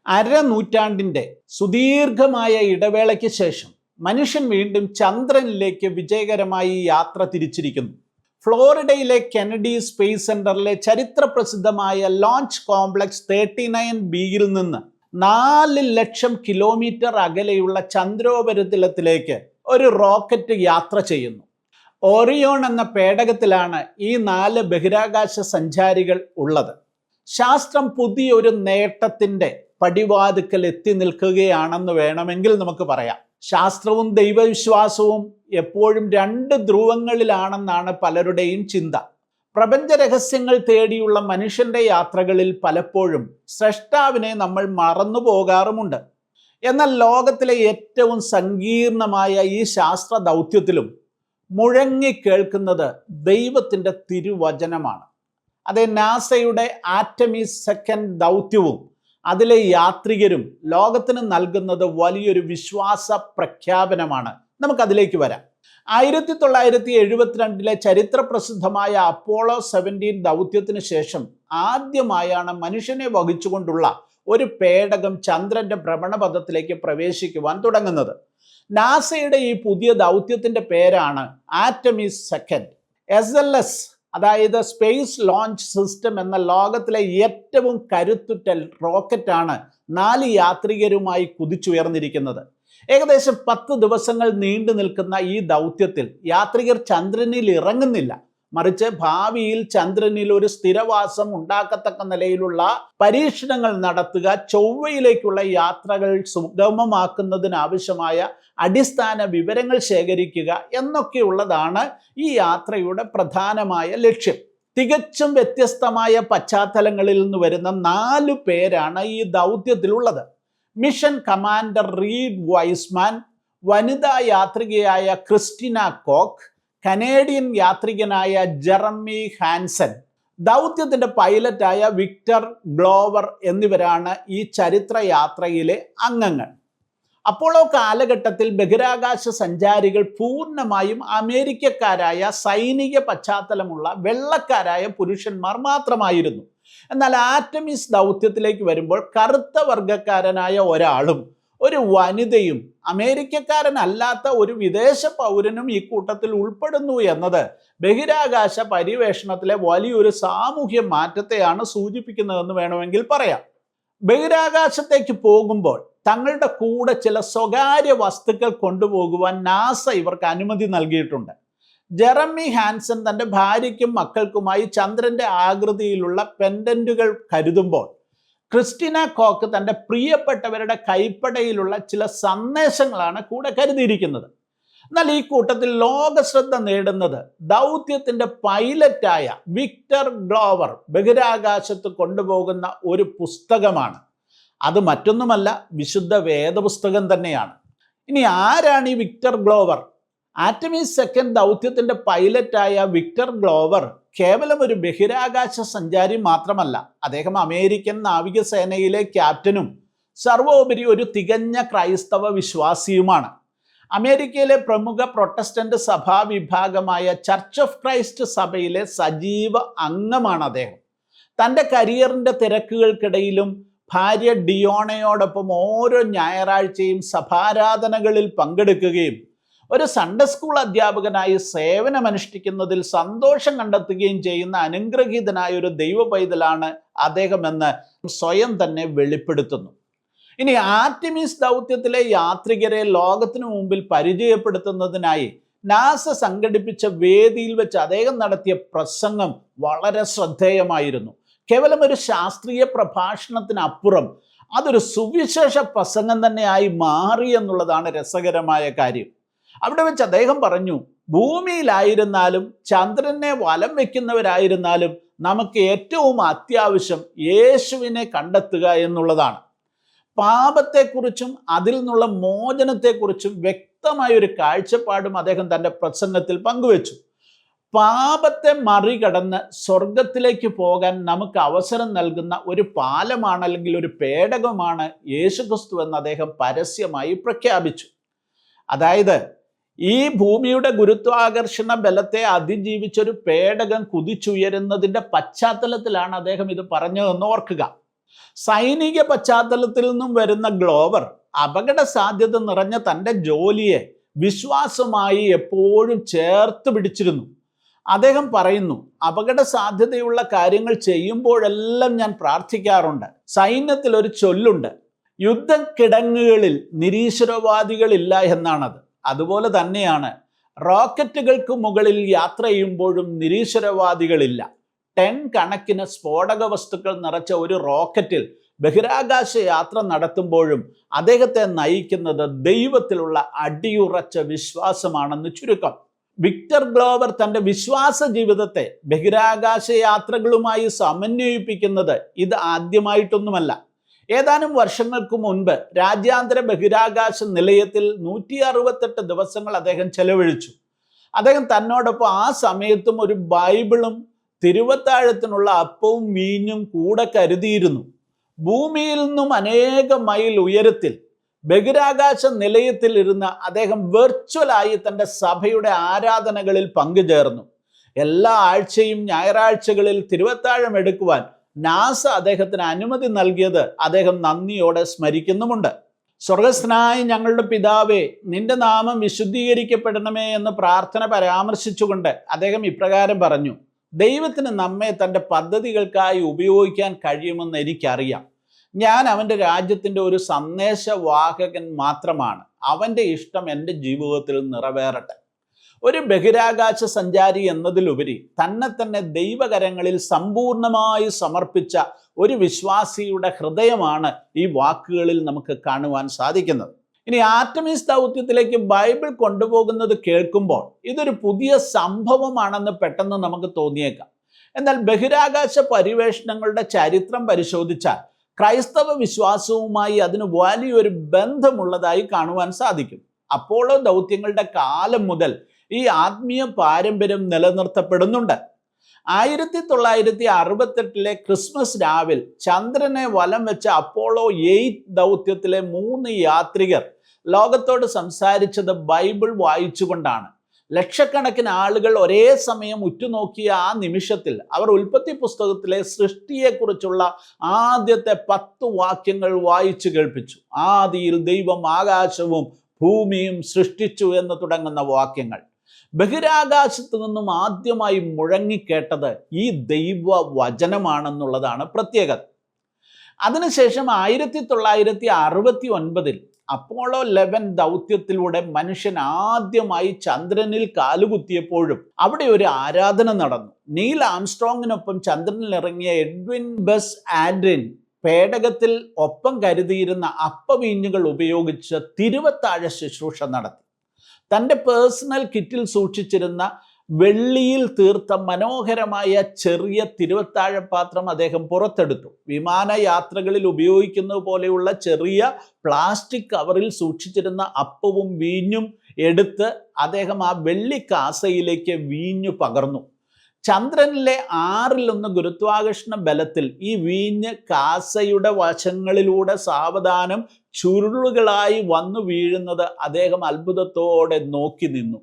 അരനൂറ്റാണ്ടിൻ്റെ സുദീർഘമായ ഇടവേളയ്ക്ക് ശേഷം മനുഷ്യൻ വീണ്ടും ചന്ദ്രനിലേക്ക് വിജയകരമായി യാത്ര തിരിച്ചിരിക്കുന്നു. ഫ്ലോറിഡയിലെ കെനഡി സ്പേസ് സെന്ററിലെ ചരിത്രപ്രസിദ്ധമായ ലോഞ്ച് കോംപ്ലക്സ് 39Bയിൽ നിന്ന് 4 ലക്ഷം കിലോമീറ്റർ അകലെയുള്ള ചന്ദ്രോപരിതലത്തിലേക്ക് ഒരു റോക്കറ്റ് യാത്ര ചെയ്യുന്നു. ഓറിയോൺ എന്ന പേടകത്തിലാണ് ഈ 4 ബഹിരാകാശ സഞ്ചാരികൾ ഉള്ളത്. ശാസ്ത്രം പുതിയൊരു നേട്ടത്തിൻ്റെ പടിവാതിക്കൽ എത്തി നിൽക്കുകയാണെന്ന് വേണമെങ്കിൽ നമുക്ക് പറയാം. ശാസ്ത്രവും ദൈവവിശ്വാസവും എപ്പോഴും 2 ധ്രുവങ്ങളിലാണെന്നാണ് പലരുടെയും ചിന്ത. പ്രപഞ്ച രഹസ്യങ്ങൾ തേടിയുള്ള മനുഷ്യന്റെ യാത്രകളിൽ പലപ്പോഴും സ്രഷ്ടാവിനെ നമ്മൾ മറന്നു പോകാറുമുണ്ട്. എന്നാൽ ലോകത്തിലെ ഏറ്റവും സങ്കീർണമായ ഈ ശാസ്ത്ര ദൗത്യത്തിലും മുഴങ്ങിക്കേൾക്കുന്നത് ദൈവത്തിൻ്റെ തിരുവചനമാണ്. അതേ, നാസയുടെ ആർടെമിസ് സെക്കൻഡ് ദൗത്യവും അതിലെ യാത്രികരും ലോകത്തിന് നൽകുന്നത് വലിയൊരു വിശ്വാസ പ്രഖ്യാപനമാണ്. നമുക്കതിലേക്ക് വരാം. 1972 ചരിത്രപ്രസിദ്ധമായ അപ്പോളോ 17 ദൗത്യത്തിന് ശേഷം ആദ്യമായാണ് മനുഷ്യനെ വഹിച്ചുകൊണ്ടുള്ള ഒരു പേടകം ചന്ദ്രന്റെ ഭ്രമണപഥത്തിലേക്ക് പ്രവേശിക്കുവാൻ തുടങ്ങുന്നത്. നാസയുടെ ഈ പുതിയ ദൗത്യത്തിന്റെ പേരാണ് ആർടെമിസ് സെക്കൻഡ്. SLS, അതായത് സ്പേസ് ലോഞ്ച് സിസ്റ്റം എന്ന ലോകത്തിലെ ഏറ്റവും കരുത്തുറ്റ റോക്കറ്റാണ് 4 യാത്രികരുമായി കുതിച്ചുയർന്നിരിക്കുന്നത്. ഏകദേശം 10 ദിവസങ്ങൾ നീണ്ടു നിൽക്കുന്ന ഈ ദൗത്യത്തിൽ യാത്രികർ ചന്ദ്രനിൽ ഇറങ്ങുന്നില്ല, മറിച്ച് ഭാവിയിൽ ചന്ദ്രനിൽ ഒരു സ്ഥിരവാസം ഉണ്ടാക്കത്തക്ക നിലയിലുള്ള പരീക്ഷണങ്ങൾ നടത്തുക, ചൊവ്വയിലേക്കുള്ള യാത്രകൾ സുഗമമാക്കുന്നതിനാവശ്യമായ അടിസ്ഥാന വിവരങ്ങൾ ശേഖരിക്കുക എന്നൊക്കെയുള്ളതാണ് ഈ യാത്രയുടെ പ്രധാനമായ ലക്ഷ്യം. തികച്ചും വ്യത്യസ്തമായ പശ്ചാത്തലങ്ങളിൽ നിന്ന് വരുന്ന 4 പേരാണ് ഈ ദൗത്യത്തിലുള്ളത്. മിഷൻ കമാൻഡർ റീഡ് വൈസ്മാൻ, വനിതാ യാത്രികയായ ക്രിസ്റ്റിന കോക്ക്, കനേഡിയൻ യാത്രികനായ ജെറമി ഹാൻസൻ, ദൗത്യത്തിന്റെ പൈലറ്റായ വിക്ടർ ഗ്ലോവർ എന്നിവരാണ് ഈ ചരിത്ര യാത്രയിലെ അംഗങ്ങൾ. അപ്പോളോ കാലഘട്ടത്തിൽ ബഹിരാകാശ സഞ്ചാരികൾ പൂർണ്ണമായും അമേരിക്കക്കാരായ സൈനിക പശ്ചാത്തലമുള്ള വെള്ളക്കാരായ പുരുഷന്മാർ മാത്രമായിരുന്നു. എന്നാൽ ആർടെമിസ് ദൗത്യത്തിലേക്ക് വരുമ്പോൾ കറുത്ത വർഗക്കാരനായ ഒരാളും ഒരു വനിതയും അമേരിക്കക്കാരനല്ലാത്ത ഒരു വിദേശ പൗരനും ഈ കൂട്ടത്തിൽ ഉൾപ്പെടുന്നു എന്നത് ബഹിരാകാശ പര്യവേഷണത്തിലെ വലിയൊരു സാമൂഹ്യ മാറ്റത്തെയാണ് സൂചിപ്പിക്കുന്നതെന്ന് വേണമെങ്കിൽ പറയാം. ബഹിരാകാശത്തേക്ക് പോകുമ്പോൾ തങ്ങളുടെ കൂടെ ചില സ്വകാര്യ വസ്തുക്കൾ കൊണ്ടുപോകുവാൻ നാസ ഇവർക്ക് അനുമതി നൽകിയിട്ടുണ്ട്. ജെറമി ഹാൻസൻ തൻ്റെ ഭാര്യയ്ക്കും മക്കൾക്കുമായി ചന്ദ്രന്റെ ആകൃതിയിലുള്ള പെൻഡന്റുകൾ കരുതുമ്പോൾ, ക്രിസ്റ്റിന കോക്ക് തൻ്റെ പ്രിയപ്പെട്ടവരുടെ കൈപ്പടയിലുള്ള ചില സന്ദേശങ്ങളാണ് കൂടെ കരുതിയിരിക്കുന്നത്. എന്നാൽ ഈ കൂട്ടത്തിൽ ലോകശ്രദ്ധ നേടുന്നത് ദൗത്യത്തിൻ്റെ പൈലറ്റായ വിക്ടർ ഗ്ലോവർ ബഹിരാകാശത്ത് കൊണ്ടുപോകുന്ന ഒരു പുസ്തകമാണ്. അത് മറ്റൊന്നുമല്ല, വിശുദ്ധ വേദപുസ്തകം തന്നെയാണ്. ഇനി ആരാണ് ഈ വിക്ടർ ഗ്ലോവർ? ആർടെമിസ് സെക്കൻഡ് ദൗത്യത്തിൻ്റെ പൈലറ്റായ വിക്ടർ ഗ്ലോവർ കേവലം ഒരു ബഹിരാകാശ സഞ്ചാരി മാത്രമല്ല, അദ്ദേഹം അമേരിക്കൻ നാവികസേനയിലെ ക്യാപ്റ്റനും സർവോപരി ഒരു തികഞ്ഞ ക്രൈസ്തവ വിശ്വാസിയുമാണ്. അമേരിക്കയിലെ പ്രമുഖ പ്രൊട്ടസ്റ്റന്റ് സഭാ വിഭാഗമായ ചർച്ച് ഓഫ് ക്രൈസ്റ്റ് സഭയിലെ സജീവ അംഗമാണ് അദ്ദേഹം. തൻ്റെ കരിയറിൻ്റെ തിരക്കുകൾക്കിടയിലും ഭാര്യ ഡിയോണയോടൊപ്പം ഓരോ ഞായറാഴ്ചയും സഭാരാധനകളിൽ പങ്കെടുക്കുകയും ഒരു സൺഡേ സ്കൂൾ അധ്യാപകനായി സേവനമനുഷ്ഠിക്കുന്നതിൽ സന്തോഷം കണ്ടെത്തുകയും ചെയ്യുന്ന അനുഗ്രഹീതനായ ഒരു ദൈവ പൈതലാണ് അദ്ദേഹമെന്ന് സ്വയം തന്നെ വെളിപ്പെടുത്തുന്നു. ഇനി ആർടെമിസ് ദൗത്യത്തിലെ യാത്രികരെ ലോകത്തിനു മുമ്പിൽ പരിചയപ്പെടുത്തുന്നതിനായി നാസ സംഘടിപ്പിച്ച വേദിയിൽ വെച്ച് അദ്ദേഹം നടത്തിയ പ്രസംഗം വളരെ ശ്രദ്ധേയമായിരുന്നു. കേവലം ഒരു ശാസ്ത്രീയ പ്രഭാഷണത്തിനപ്പുറം അതൊരു സുവിശേഷ പ്രസംഗം തന്നെയായി മാറി എന്നുള്ളതാണ് രസകരമായ കാര്യം. അവിടെ വെച്ച് അദ്ദേഹം പറഞ്ഞു, ഭൂമിയിലായിരുന്നാലും ചന്ദ്രനെ വലം വയ്ക്കുന്നവരായിരുന്നാലും നമുക്ക് ഏറ്റവും അത്യാവശ്യം യേശുവിനെ കണ്ടെത്തുക എന്നുള്ളതാണ്. പാപത്തെക്കുറിച്ചും അതിൽ നിന്നുള്ള മോചനത്തെക്കുറിച്ചും വ്യക്തമായ ഒരു കാഴ്ചപ്പാടും അദ്ദേഹം തൻ്റെ പ്രസംഗത്തിൽ പങ്കുവച്ചു. പാപത്തെ മറികടന്ന് സ്വർഗത്തിലേക്ക് പോകാൻ നമുക്ക് അവസരം നൽകുന്ന ഒരു പാലമാണ്, അല്ലെങ്കിൽ ഒരു പേടകമാണ് യേശുക്രിസ്തു എന്ന് അദ്ദേഹം പരസ്യമായി പ്രഖ്യാപിച്ചു. അതായത് ഈ ഭൂമിയുടെ ഗുരുത്വാകർഷണ ബലത്തെ അതിജീവിച്ചൊരു പേടകം കുതിച്ചുയരുന്നതിൻ്റെ പശ്ചാത്തലത്തിലാണ് അദ്ദേഹം ഇത് പറഞ്ഞതെന്ന് ഓർക്കുക. സൈനിക പശ്ചാത്തലത്തിൽ നിന്നും വരുന്ന ഗ്ലോവർ അപകട സാധ്യത നിറഞ്ഞ തൻ്റെ ജോലിയെ വിശ്വാസമായി എപ്പോഴും ചേർത്ത് പിടിച്ചിരുന്നു. അദ്ദേഹം പറയുന്നു, അപകട സാധ്യതയുള്ള കാര്യങ്ങൾ ചെയ്യുമ്പോഴെല്ലാം ഞാൻ പ്രാർത്ഥിക്കാറുണ്ട്. സൈന്യത്തിൽ ഒരു ചൊല്ലുണ്ട്, യുദ്ധക്കിടങ്ങുകളിൽ നിരീശ്വരവാദികളില്ല എന്നാണത്. അതുപോലെ തന്നെയാണ് റോക്കറ്റുകൾക്ക് മുകളിൽ യാത്ര ചെയ്യുമ്പോഴും നിരീശ്വരവാദികളില്ല. 10 കണക്കിന് സ്ഫോടക വസ്തുക്കൾ നിറച്ച ഒരു റോക്കറ്റിൽ ബഹിരാകാശ യാത്ര നടത്തുമ്പോഴും അദ്ദേഹത്തെ നയിക്കുന്നത് ദൈവത്തിലുള്ള അടിയുറച്ച വിശ്വാസമാണെന്ന് ചുരുക്കം. വിക്ടർ ഗ്ലോവർ തൻ്റെ വിശ്വാസ ജീവിതത്തെ ബഹിരാകാശ യാത്രകളുമായി സമന്വയിപ്പിക്കുന്നത് ഇത് ആദ്യമായിട്ടൊന്നുമല്ല. ഏതാനും വർഷങ്ങൾക്ക് മുൻപ് രാജ്യാന്തര ബഹിരാകാശ നിലയത്തിൽ 168 ദിവസങ്ങൾ അദ്ദേഹം ചെലവഴിച്ചു. അദ്ദേഹം തന്നോടൊപ്പം ആ സമയത്തും ഒരു ബൈബിളും തിരുവത്താഴത്തിനുള്ള അപ്പവും വീഞ്ഞും കൂടെ കരുതിയിരുന്നു. ഭൂമിയിൽ നിന്നും അനേക മൈൽ ഉയരത്തിൽ ബഹിരാകാശ നിലയത്തിൽ ഇരുന്ന് അദ്ദേഹം വെർച്വലായി തൻ്റെ സഭയുടെ ആരാധനകളിൽ പങ്കുചേർന്നു. എല്ലാ ആഴ്ചയും ഞായറാഴ്ചകളിൽ തിരുവത്താഴം എടുക്കുവാൻ നാസ അദ്ദേഹത്തിന് അനുമതി നൽകിയത് അദ്ദേഹം നന്ദിയോടെ സ്മരിക്കുന്നുമുണ്ട്. സ്വർഗസ്ഥനായ ഞങ്ങളുടെ പിതാവേ, നിന്റെ നാമം വിശുദ്ധീകരിക്കപ്പെടണമേ എന്ന് പ്രാർത്ഥന പരാമർശിച്ചുകൊണ്ട് അദ്ദേഹം ഇപ്രകാരം പറഞ്ഞു, ദൈവത്തിന് നമ്മെ തൻ്റെ പദ്ധതികൾക്കായി ഉപയോഗിക്കാൻ കഴിയുമെന്ന് എനിക്കറിയാം. ഞാൻ അവൻ്റെ രാജ്യത്തിൻ്റെ ഒരു സന്ദേശവാഹകൻ മാത്രമാണ്. അവൻ്റെ ഇഷ്ടം എൻ്റെ ജീവിതത്തിൽ നിറവേറട്ടെ. ഒരു ബഹിരാകാശ സഞ്ചാരി എന്നതിലുപരി തന്നെ ദൈവകരങ്ങളിൽ സമ്പൂർണമായി സമർപ്പിച്ച ഒരു വിശ്വാസിയുടെ ഹൃദയമാണ് ഈ വാക്കുകളിൽ നമുക്ക് കാണുവാൻ സാധിക്കുന്നത്. ഇനി ആർടെമിസ് ദൗത്യത്തിലേക്ക് ബൈബിൾ കൊണ്ടുപോകുന്നത് കേൾക്കുമ്പോൾ ഇതൊരു പുതിയ സംഭവമാണെന്ന് പെട്ടെന്ന് നമുക്ക് തോന്നിയേക്കാം. എന്നാൽ ബഹിരാകാശ പര്യവേഷണങ്ങളുടെ ചരിത്രം പരിശോധിച്ചാൽ ക്രൈസ്തവ വിശ്വാസവുമായി അതിന് വലിയൊരു ബന്ധമുള്ളതായി കാണുവാൻ സാധിക്കും. അപ്പോളോ ദൗത്യങ്ങളുടെ കാലം മുതൽ ഈ ആത്മീയ പാരമ്പര്യം നിലനിർത്തപ്പെടുന്നുണ്ട്. 1968 ക്രിസ്മസ് രാവിൽ ചന്ദ്രനെ വലം വെച്ച അപ്പോളോ 8 ദൗത്യത്തിലെ 3 യാത്രികർ ലോകത്തോട് സംസാരിച്ചത് ബൈബിൾ വായിച്ചുകൊണ്ടാണ്. ലക്ഷക്കണക്കിന് ആളുകൾ ഒരേ സമയം ഉറ്റുനോക്കിയ ആ നിമിഷത്തിൽ അവർ ഉൽപ്പത്തി പുസ്തകത്തിലെ സൃഷ്ടിയെക്കുറിച്ചുള്ള ആദ്യത്തെ 10 വാക്യങ്ങൾ വായിച്ചു കേൾപ്പിച്ചു. ആദിയിൽ ദൈവം ആകാശവും ഭൂമിയും സൃഷ്ടിച്ചു എന്ന് തുടങ്ങുന്ന വാക്യങ്ങൾ ബഹിരാകാശത്ത് നിന്നും ആദ്യമായി മുഴങ്ങിക്കേട്ടത് ഈ ദൈവ വചനമാണെന്നുള്ളതാണ് പ്രത്യേകത. അതിനുശേഷം 1969 അപ്പോളോ 11 ദൗത്യത്തിലൂടെ മനുഷ്യൻ ആദ്യമായി ചന്ദ്രനിൽ കാലുകുത്തിയപ്പോഴും അവിടെ ഒരു ആരാധന നടന്നു. നീൽ ആംസ്ട്രോങ്ങിനൊപ്പം ചന്ദ്രനിൽ ഇറങ്ങിയ എഡ്വിൻ ബസ് ആഡ്രിൻ പേടകത്തിൽ ഒപ്പം കരുതിയിരുന്ന അപ്പവീഞ്ഞുകൾ ഉപയോഗിച്ച് തിരുവത്താഴ ശുശ്രൂഷ നടത്തി. തൻ്റെ പേഴ്സണൽ കിറ്റിൽ സൂക്ഷിച്ചിരുന്ന വെള്ളിയിൽ തീർത്ത മനോഹരമായ ചെറിയ തിരുവത്താഴ പാത്രം അദ്ദേഹം പുറത്തെടുത്തു. വിമാനയാത്രകളിൽ ഉപയോഗിക്കുന്നത് പോലെയുള്ള ചെറിയ പ്ലാസ്റ്റിക് കവറിൽ സൂക്ഷിച്ചിരുന്ന അപ്പവും വീഞ്ഞും എടുത്ത് അദ്ദേഹം ആ വെള്ളി കാസയിലേക്ക് വീഞ്ഞു പകർന്നു. ചന്ദ്രനിലെ 1/6 ഗുരുത്വാകർഷണ ബലത്തിൽ ഈ വീഞ്ഞ് കാസയുടെ വശങ്ങളിലൂടെ സാവധാനം ചുരുളുകളായി വന്നു വീഴുന്നത് അദ്ദേഹം അത്ഭുതത്തോടെ നോക്കി നിന്നു.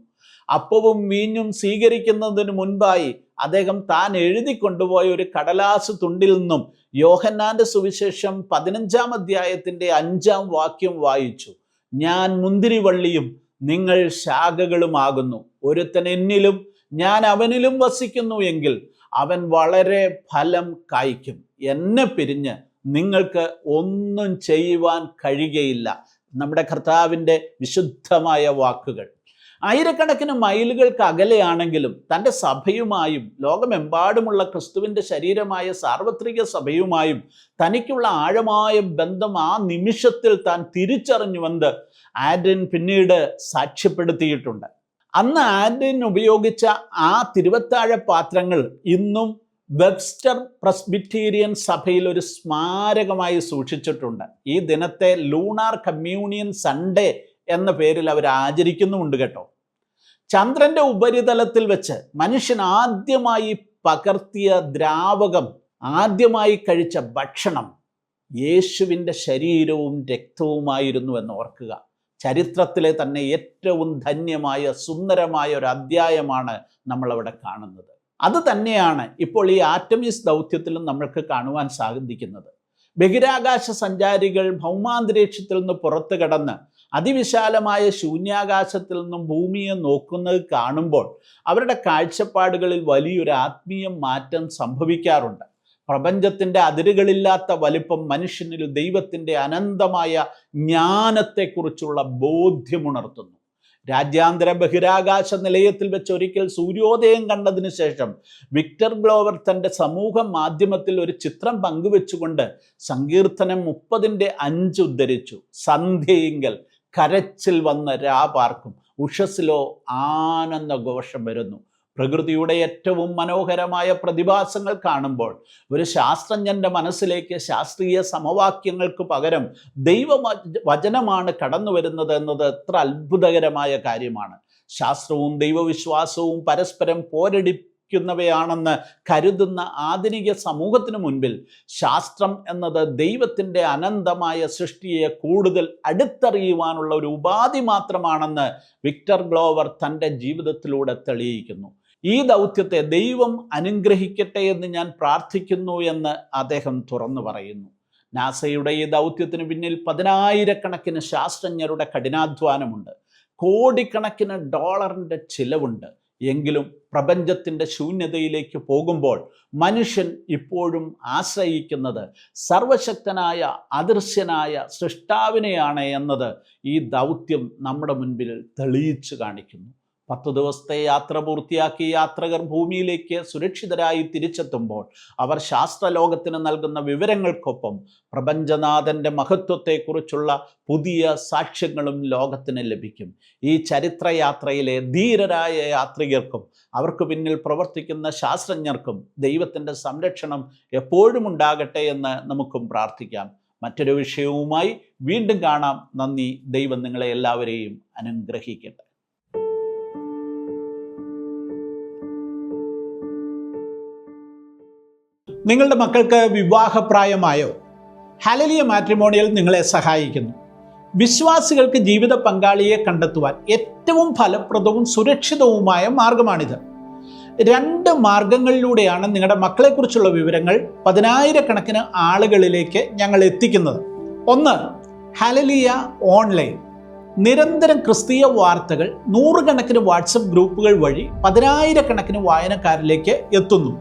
അപ്പവും വീഞ്ഞും സ്വീകരിക്കുന്നതിന് മുൻപായി അദ്ദേഹം താൻ എഴുതി കൊണ്ടുപോയ ഒരു കടലാസ് തുണ്ടിൽ നിന്നും യോഹന്നാന്റെ സുവിശേഷം 15-ാം അധ്യായത്തിന്റെ 5-ാം വാക്യം വായിച്ചു. ഞാൻ മുന്തിരിവള്ളിയും നിങ്ങൾ ശാഖകളുമാകുന്നു. ഒരുത്തൻ എന്നിലും ഞാൻ അവനിലും വസിക്കുന്നു എങ്കിൽ അവൻ വളരെ ഫലം കായ്ക്കും. എന്നെ പിരിഞ്ഞ് നിങ്ങൾക്ക് ഒന്നും ചെയ്യുവാൻ കഴിയുകയില്ല. നമ്മുടെ കർത്താവിൻ്റെ വിശുദ്ധമായ വാക്കുകൾ. ആയിരക്കണക്കിന് മൈലുകൾക്ക് അകലെയാണെങ്കിലും തൻ്റെ സഭയുമായും ലോകമെമ്പാടുമുള്ള ക്രിസ്തുവിൻ്റെ ശരീരമായ സാർവത്രിക സഭയുമായും തനിക്കുള്ള ആഴമായ ബന്ധം ആ നിമിഷത്തിൽ താൻ തിരിച്ചറിഞ്ഞുവെന്ന് ആഡ്രിൻ പിന്നീട് സാക്ഷ്യപ്പെടുത്തിയിട്ടുണ്ട്. അന്ന് ആഡ്രിൻ ഉപയോഗിച്ച ആ തിരുവത്താഴ പാത്രങ്ങൾ ഇന്നും വെബ്സ്റ്റർ പ്രസ്ബിറ്റീരിയൻ സഭയിൽ ഒരു സ്മാരകമായി സൂക്ഷിച്ചിട്ടുണ്ട്. ഈ ദിനത്തെ ലൂണാർ കമ്മ്യൂണിയൻ സൺഡേ എന്ന പേരിൽ അവർ ആചരിക്കുന്നുമുണ്ട് കേട്ടോ. ചന്ദ്രന്റെ ഉപരിതലത്തിൽ വെച്ച് മനുഷ്യൻ ആദ്യമായി പകർത്തിയ ദ്രാവകം, ആദ്യമായി കഴിച്ച ഭക്ഷണം യേശുവിൻ്റെ ശരീരവും രക്തവുമായിരുന്നു എന്ന് ഓർക്കുക. ചരിത്രത്തിലെ തന്നെ ഏറ്റവും ധന്യമായ സുന്ദരമായ ഒരു അധ്യായമാണ് നമ്മളവിടെ കാണുന്നത്. അത് തന്നെയാണ് ഇപ്പോൾ ഈ ആർടെമിസ് ദൗത്യത്തിലും നമ്മൾക്ക് കാണുവാൻ സാധിക്കുന്നത്. ബഹിരാകാശ സഞ്ചാരികൾ ഭൗമാന്തരീക്ഷത്തിൽ നിന്ന് പുറത്തു കടന്ന് അതിവിശാലമായ ശൂന്യാകാശത്തിൽ നിന്നും ഭൂമിയെ നോക്കുന്നത് കാണുമ്പോൾ അവരുടെ കാഴ്ചപ്പാടുകളിൽ വലിയൊരു ആത്മീയ മാറ്റം സംഭവിക്കാറുണ്ട്. പ്രപഞ്ചത്തിൻ്റെ അതിരുകളില്ലാത്ത വലിപ്പം മനുഷ്യനിൽ ദൈവത്തിൻ്റെ അനന്തമായ ജ്ഞാനത്തെക്കുറിച്ചുള്ള ബോധ്യമുണർത്തുന്നു. രാജ്യാന്തര ബഹിരാകാശ നിലയത്തിൽ വെച്ച് ഒരിക്കൽ സൂര്യോദയം കണ്ടതിന് ശേഷം വിക്ടർ ഗ്ലോവർ തൻ്റെ സമൂഹ മാധ്യമത്തിൽ ഒരു ചിത്രം പങ്കുവെച്ചുകൊണ്ട് സങ്കീർത്തനം 30:5 ഉദ്ധരിച്ചു. സന്ധ്യയിങ്കൽ കരച്ചിൽ വന്ന രാപാർക്കും ഉഷസ്സിലോ ആനന്ദ ഘോഷം വരുന്നു. പ്രകൃതിയുടെ ഏറ്റവും മനോഹരമായ പ്രതിഭാസങ്ങൾ കാണുമ്പോൾ ഒരു ശാസ്ത്രജ്ഞൻ്റെ മനസ്സിലേക്ക് ശാസ്ത്രീയ സമവാക്യങ്ങൾക്ക് പകരം ദൈവവചനമാണ് കടന്നു വരുന്നത് എന്നത് എത്ര അത്ഭുതകരമായ കാര്യമാണ്. ശാസ്ത്രവും ദൈവവിശ്വാസവും പരസ്പരം പോരടിക്കുന്നവയാണെന്ന് കരുതുന്ന ആധുനിക സമൂഹത്തിന് മുൻപിൽ ശാസ്ത്രം എന്നത് ദൈവത്തിൻ്റെ അനന്തമായ സൃഷ്ടിയെ കൂടുതൽ അടുത്തറിയുവാനുള്ള ഒരു ഉപാധി മാത്രമാണെന്ന് വിക്ടർ ഗ്ലോവർ തൻ്റെ ജീവിതത്തിലൂടെ തെളിയിക്കുന്നു. ഈ ദൗത്യത്തെ ദൈവം അനുഗ്രഹിക്കട്ടെ എന്ന് ഞാൻ പ്രാർത്ഥിക്കുന്നു എന്ന് അദ്ദേഹം തുറന്നു പറയുന്നു. നാസയുടെ ഈ ദൗത്യത്തിന് പിന്നിൽ 10,000-കണക്കിന് ശാസ്ത്രജ്ഞരുടെ കഠിനാധ്വാനമുണ്ട്. കോടിക്കണക്കിന് ഡോളറിൻ്റെ ചിലവുണ്ട്. എങ്കിലും പ്രപഞ്ചത്തിൻ്റെ ശൂന്യതയിലേക്ക് പോകുമ്പോൾ മനുഷ്യൻ ഇപ്പോഴും ആശ്രയിക്കുന്നത് സർവശക്തനായ അദൃശ്യനായ സൃഷ്ടാവിനെയാണ് എന്നത് ഈ ദൗത്യം നമ്മുടെ മുൻപിൽ തെളിയിച്ചു കാണിക്കുന്നു. 10 ദിവസത്തെ യാത്ര പൂർത്തിയാക്കി യാത്രികർ ഭൂമിയിലേക്ക് സുരക്ഷിതരായി തിരിച്ചെത്തുമ്പോൾ അവർ ശാസ്ത്രലോകത്തിന് നൽകുന്ന വിവരങ്ങൾക്കൊപ്പം പ്രപഞ്ചനാഥൻ്റെ മഹത്വത്തെക്കുറിച്ചുള്ള പുതിയ സാക്ഷ്യങ്ങളും ലോകത്തിന് ലഭിക്കും. ഈ ചരിത്രയാത്രയിലെ ധീരരായ യാത്രികർക്കും അവർക്ക് പിന്നിൽ പ്രവർത്തിക്കുന്ന ശാസ്ത്രജ്ഞർക്കും ദൈവത്തിൻ്റെ സംരക്ഷണം എപ്പോഴും ഉണ്ടാകട്ടെ എന്ന് നമുക്കും പ്രാർത്ഥിക്കാം. മറ്റൊരു വിഷയവുമായി വീണ്ടും കാണാം. നന്ദി. ദൈവം നിങ്ങളെ എല്ലാവരെയും അനുഗ്രഹിക്കട്ടെ. നിങ്ങളുടെ മക്കൾക്ക് വിവാഹപ്രായമായോ? ഹല്ലേലൂയ മാട്രിമോണിയൽ നിങ്ങളെ സഹായിക്കുന്നു. വിശ്വാസികൾക്ക് ജീവിത പങ്കാളിയെ കണ്ടെത്തുവാൻ ഏറ്റവും ഫലപ്രദവും സുരക്ഷിതവുമായ മാർഗമാണിത്. 2 മാർഗങ്ങളിലൂടെയാണ് നിങ്ങളുടെ മക്കളെക്കുറിച്ചുള്ള വിവരങ്ങൾ 10,000-കണക്കിന് ആളുകളിലേക്ക് ഞങ്ങൾ എത്തിക്കുന്നത്. ഒന്ന്, ഹല്ലേലൂയ ഓൺലൈൻ. നിരന്തരം ക്രിസ്തീയ വാർത്തകൾ 100-കണക്കിന് വാട്സപ്പ് ഗ്രൂപ്പുകൾ വഴി 10,000-കണക്കിന് വായനക്കാരിലേക്ക് എത്തുന്നു.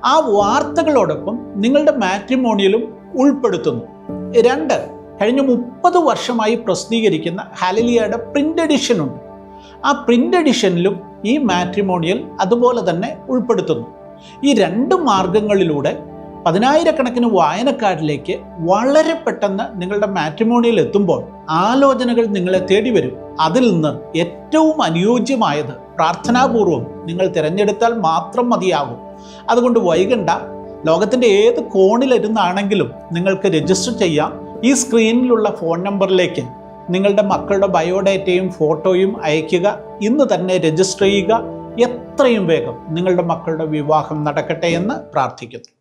ആ വാർത്തകളോടൊപ്പം നിങ്ങളുടെ മാട്രിമോണിയലും ഉൾപ്പെടുത്തുന്നു. 2, കഴിഞ്ഞ 30 വർഷമായി പ്രസിദ്ധീകരിക്കുന്ന ഹല്ലേലൂയയുടെ പ്രിന്റ് എഡിഷൻ ഉണ്ട്. ആ പ്രിന്റ് എഡിഷനിലും ഈ മാട്രിമോണിയൽ അതുപോലെ തന്നെ ഉൾപ്പെടുത്തുന്നു. ഈ 2 മാർഗങ്ങളിലൂടെ 10,000-കണക്കിന് വായനക്കാരിലേക്ക് വളരെ പെട്ടെന്ന് നിങ്ങളുടെ മാട്രിമോണിയൽ എത്തുമ്പോൾ ആലോചനകൾ നിങ്ങളെ തേടി വരും. അതിൽ നിന്ന് ഏറ്റവും അനുയോജ്യമായത് പ്രാർത്ഥനാപൂർവം നിങ്ങൾ തിരഞ്ഞെടുത്താൽ മാത്രം മതിയാകും. അതുകൊണ്ട് വൈകണ്ട. ലോകത്തിൻ്റെ ഏത് കോണിലിരുന്നാണെങ്കിലും നിങ്ങൾക്ക് രജിസ്റ്റർ ചെയ്യാം. ഈ സ്ക്രീനിലുള്ള ഫോൺ നമ്പറിലേക്ക് നിങ്ങളുടെ മക്കളുടെ ബയോഡേറ്റയും ഫോട്ടോയും അയയ്ക്കുക. ഇന്ന് തന്നെ രജിസ്റ്റർ ചെയ്യുക. എത്രയും വേഗം നിങ്ങളുടെ മക്കളുടെ വിവാഹം നടക്കട്ടെ എന്ന് പ്രാർത്ഥിക്കുന്നു.